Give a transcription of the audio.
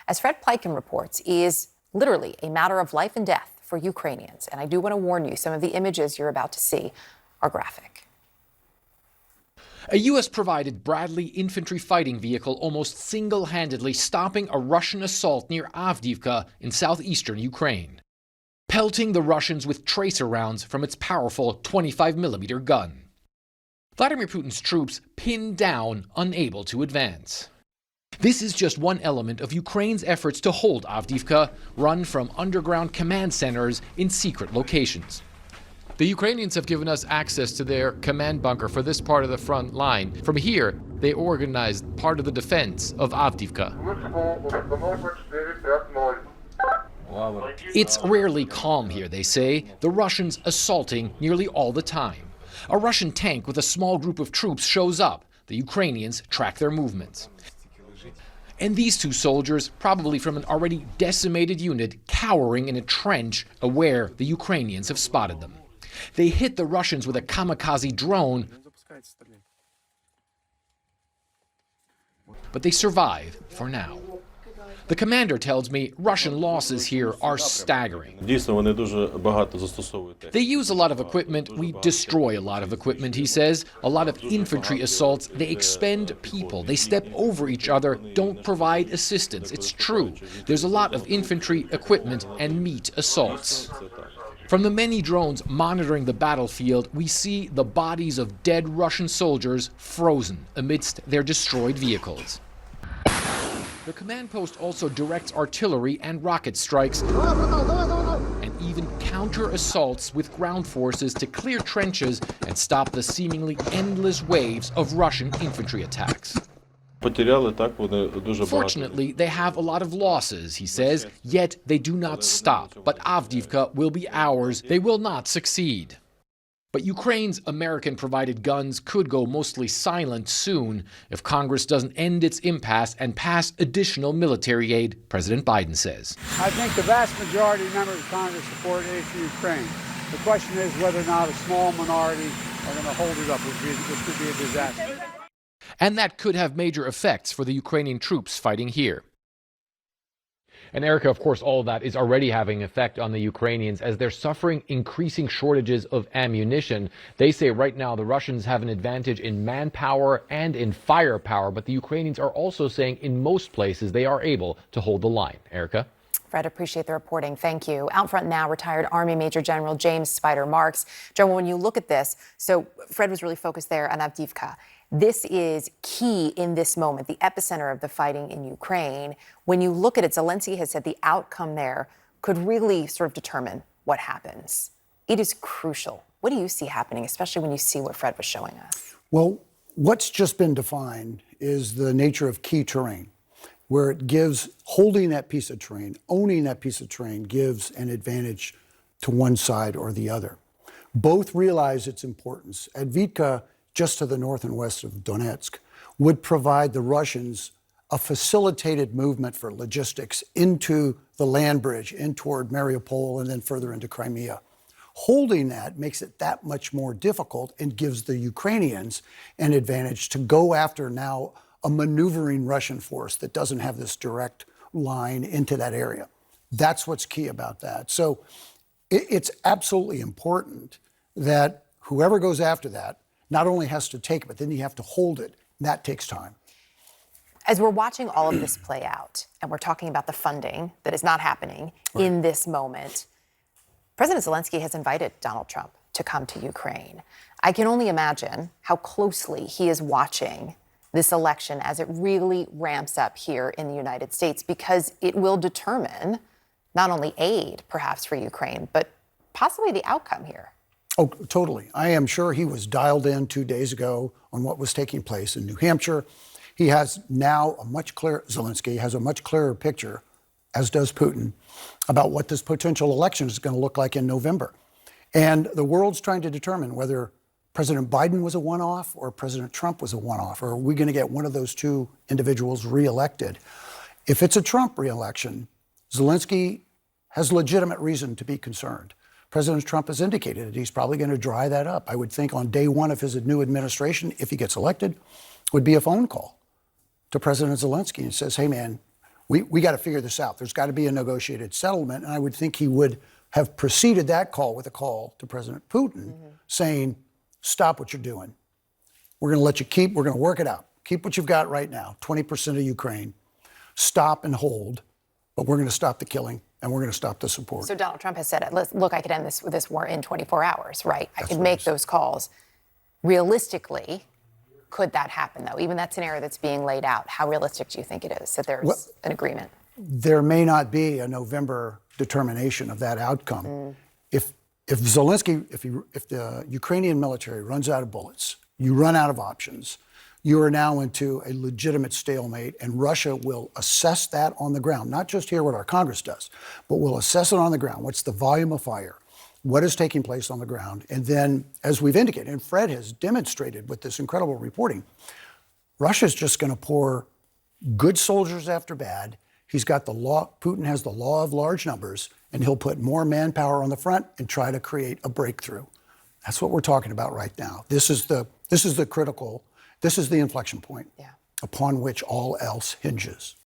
as Fred Pleitgen reports, is literally a matter of life and death for Ukrainians. And I do want to warn you, some of the images you're about to see are graphic. A U.S.-provided Bradley infantry fighting vehicle almost single-handedly stopping a Russian assault near Avdiivka in southeastern Ukraine, pelting the Russians with tracer rounds from its powerful 25mm gun. Vladimir Putin's troops pinned down, unable to advance. This is just one element of Ukraine's efforts to hold Avdiivka, run from underground command centers in secret locations. The Ukrainians have given us access to their command bunker for this part of the front line. From here, they organized part of the defense of Avdiivka. It's rarely calm here, they say, the Russians assaulting nearly all the time. A Russian tank with a small group of troops shows up. The Ukrainians track their movements. And these two soldiers, probably from an already decimated unit, cowering in a trench, aware the Ukrainians have spotted them. They hit the Russians with a kamikaze drone, but they survive for now. The commander tells me Russian losses here are staggering. They use a lot of equipment, we destroy a lot of equipment, he says. A lot of infantry assaults, they expend people, they step over each other, don't provide assistance. It's true. There's a lot of infantry, equipment, and meat assaults. From the many drones monitoring the battlefield, we see the bodies of dead Russian soldiers frozen amidst their destroyed vehicles. The command post also directs artillery and rocket strikes and even counter-assaults with ground forces to clear trenches and stop the seemingly endless waves of Russian infantry attacks. Fortunately, they have a lot of losses, he says, yet they do not stop. But Avdiivka will be ours. They will not succeed. But Ukraine's American-provided guns could go mostly silent soon if Congress doesn't end its impasse and pass additional military aid, President Biden says. I think the vast majority of members of Congress support aid for Ukraine. The question is whether or not a small minority are going to hold it up, which could be a disaster. And that could have major effects for the Ukrainian troops fighting here. And Erica, of course, all of that is already having an effect on the Ukrainians as they're suffering increasing shortages of ammunition. They say right now the Russians have an advantage in manpower and in firepower, but the Ukrainians are also saying in most places they are able to hold the line. Erica? Fred, appreciate the reporting. Thank you. Out front now, retired Army Major General James Spider Marks. General, when you look at this, so Fred was really focused there on Avdiivka. This is key in this moment, the epicenter of the fighting in Ukraine. When you look at it, Zelensky has said the outcome there could really sort of determine what happens. It is crucial. What do you see happening, especially when you see what Fred was showing us? Well, what's just been defined is the nature of key terrain, where it gives, holding that piece of terrain, owning that piece of terrain gives an advantage to one side or the other. Both realize its importance. Avdiivka, just to the north and west of Donetsk, would provide the Russians a facilitated movement for logistics into the land bridge, in toward Mariupol, and then further into Crimea. Holding that makes it that much more difficult and gives the Ukrainians an advantage to go after now a maneuvering Russian force that doesn't have this direct line into that area. That's what's key about that. So it's absolutely important that whoever goes after that not only has to take it, but then you have to hold it. And that takes time. As we're watching all of this play out, and we're talking about the funding that is not happening in this moment, President Zelensky has invited Donald Trump to come to Ukraine. I can only imagine how closely he is watching this election as it really ramps up here in the United States, because it will determine not only aid, perhaps, for Ukraine, but possibly the outcome here. Oh, totally. I am sure he was dialed in 2 days ago on what was taking place in New Hampshire. He has now Zelensky has a much clearer picture, as does Putin, about what this potential election is going to look like in November. And the world's trying to determine whether President Biden was a one-off or President Trump was a one-off, or are we going to get one of those two individuals reelected? If it's a Trump reelection, Zelensky has legitimate reason to be concerned. President Trump has indicated that he's probably going to dry that up. I would think on day one of his new administration, if he gets elected, would be a phone call to President Zelensky and says, hey, man, we got to figure this out. There's got to be a negotiated settlement. And I would think he would have preceded that call with a call to President Putin saying, stop what you're doing. We're going to let you we're going to work it out. Keep what you've got right now, 20% of Ukraine. Stop and hold, but we're going to stop the killing and we're going to stop the support. So Donald Trump has said, look, I could end this war in 24 hours, right? I could make those calls. Realistically, could that happen, though? Even that scenario that's being laid out, how realistic do you think it is that there's an agreement? There may not be a November determination of that outcome. If Zelensky, if the Ukrainian military runs out of bullets, you run out of options, you are now into a legitimate stalemate, and Russia will assess that on the ground, not just hear what our Congress does, but will assess it on the ground. What's the volume of fire? What is taking place on the ground? And then, as we've indicated, and Fred has demonstrated with this incredible reporting, Russia's just going to pour good soldiers after bad. He's got the law, Putin has the law of large numbers, and he'll put more manpower on the front and try to create a breakthrough. That's what we're talking about right now. This is the inflection point upon which all else hinges.